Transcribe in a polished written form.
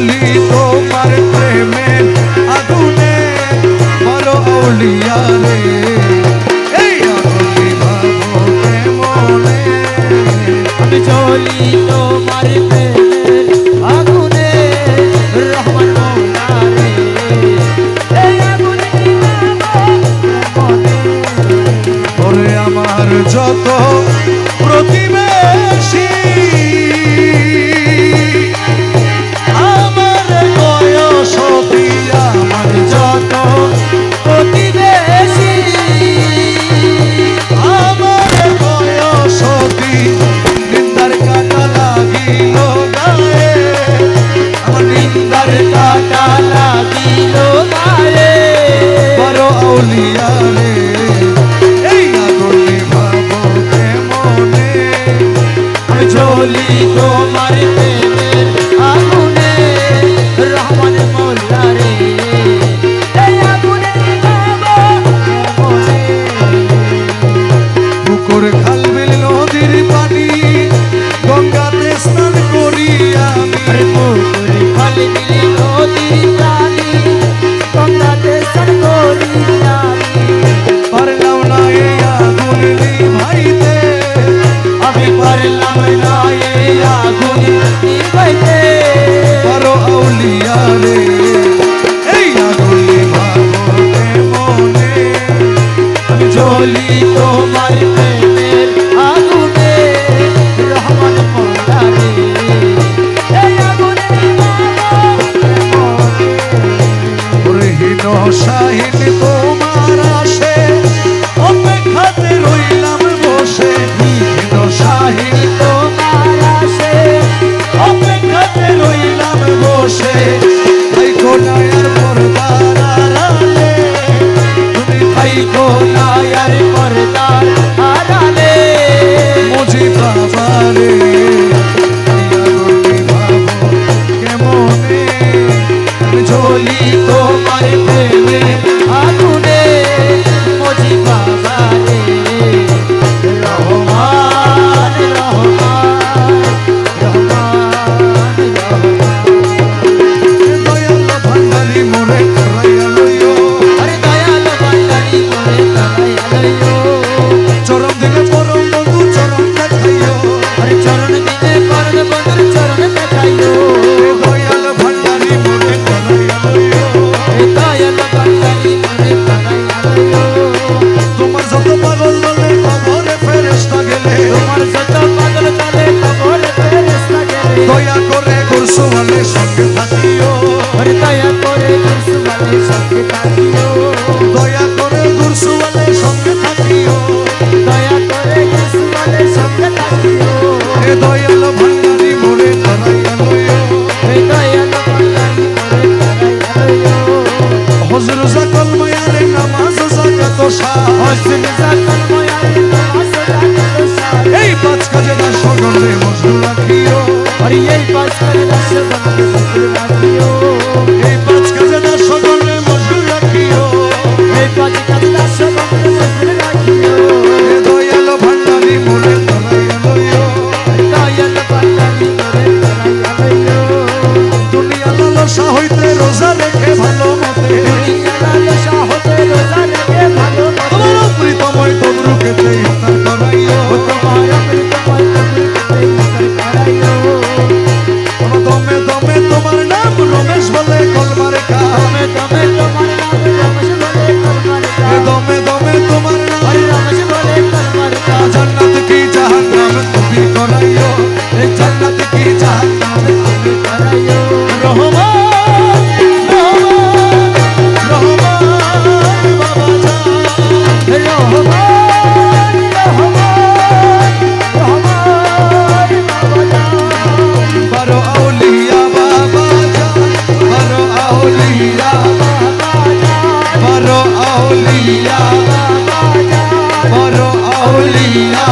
জ্বলি তোমার প্রেমের আগুনে বড় আউলিয়া রে এই আগুন নিভাবো কেমনে আমি জ্বলি তোমার প্রেমের আগুনে রহমান মৌলা রে এই আগুন নিভাবো কেমনে ওরে আমার যত প্রতিবেশী আমার বয়স আমার যত প্রতিবেশী আমার বয়স নিন্দার কাটা লাগিল গায়ে আমার নিন্দার কাটা লাগিল গায়ে বড় আউলিয়া রে এই আগুন নিভাবো কেমনে আমি জ্বলি তোমার প্রেমের আগুনে রহমান মৌলা রে এই আগুনে নিভাবো কেমনে পুকুর খাল বিল নদীর পানি গঙ্গাতে স্নান করি আমি আরে পুকুরে খালি বিলে নদীর প্রাণী গঙ্গাতে স্নান করি আমি পারলাম না এই আগুন নিভাইতে আমি পারলাম না এই আগুন নিভাইতে বড় আউলিয়া রে এই আগুন নিভাবো কেমনে আমি জ্বলি তোমার প্রেমের আগুনে রহমান মৌলা রে এই আগুনে নিভাবো কেমনে ওরে হীন শাহীন তোমার আসে অপেক্ষাতে রইলাম বসে হীন শাহীন তোমার আসে অপেক্ষাতে রইলাম বসে তাই কোনায়ার পর্দার আড়ালে তুমি তাই কোনায়ার পর্দার আড়ালে মুজি বাবারে কেমনে জ্বলি তোমার প্রেমে আগুনে মজি বাবা রে রহমান রহমান রহমান রহমান দয়াল ভান্ডারি মোরে করাইয়া লইও আরে দয়াল ভান্ডারি করে দয়ালয়ো চরম দিলে পরম বন্ধু চরম দেখাইও আরে চরণ দিনে পরম বন্ধুর চরণ দেখাইও দয়াল ভান্ডারি মোরে করাইয়া লইও এ দয়াল ভান্ডারি করে দয়ালয়ো তোমার যত পাগল দলে কবরে ফেরেশতা গেলে তোমার যত পাগল তালে কবর ফেরেশতা গেলে দয়া করে কুরসুওয়ালের সঙ্গে থাকিও আরে দয়া করে কুরসুমালের সঙ্গে থাকিও দয়া করে কুরসুওয়ালের সঙ্গে থাকিও দয়া করে কুরসুমালের সঙ্গে থাকিও এ দয়াল ভান্ডারি মোরে করাইয়া লইও এ দয়াল ভান্ডারি করে দয়ালয়ো হজর জাকল মায়ারে নামাজ জাকাত শাহ হসন জাকাল ময়ারে নামাজ জাকাত সার এই পাঁচ কাজে না সকলে মজুর রাখিও আরে এই পাঁচ করে দাস বন্ধু মজুর রাখিও এই পাঁচ কাজে না সকলে মজুর রাখিও এই পাঁচ করে দাস বন্ধু মজুর রাখিও এ দয়াল ভান্ডারি মোরে করাইয়া লইও দয়াল ভান্ডারি করে দয়ালয়ো দুনিয়া লালসা হইতে রোজা রেখে ভালো মতে দুনিয়া লালসা হতে রোজা রেখে ভালো মতে তোমার প্রীতময় তবরুকেতে ইফতার করাইও ও তোমার অমৃতময় তবরুকেতে ইফতার করাইও দমে দমে তোমার নাম রমেশ বলে কলমার কা দমে দমে তোমার নাম রমেশ বলে কলমার কা দমে দমে তোমার নাম আরে রমেশ বলে কলমার কা জান্নাত কি জাহান্নাম তুমি করাইও এই জান্নাত কি জাহান্নাম তুমি করাইও রহমান রহমান রহমান বাবা জান রহমান রহমান রহমান বাবা জান বড় আউলিয়া বাবা জান বড় আউলিয়া বাবা জান বড় আউলিয়া বাবা জান বড় আউলিয়া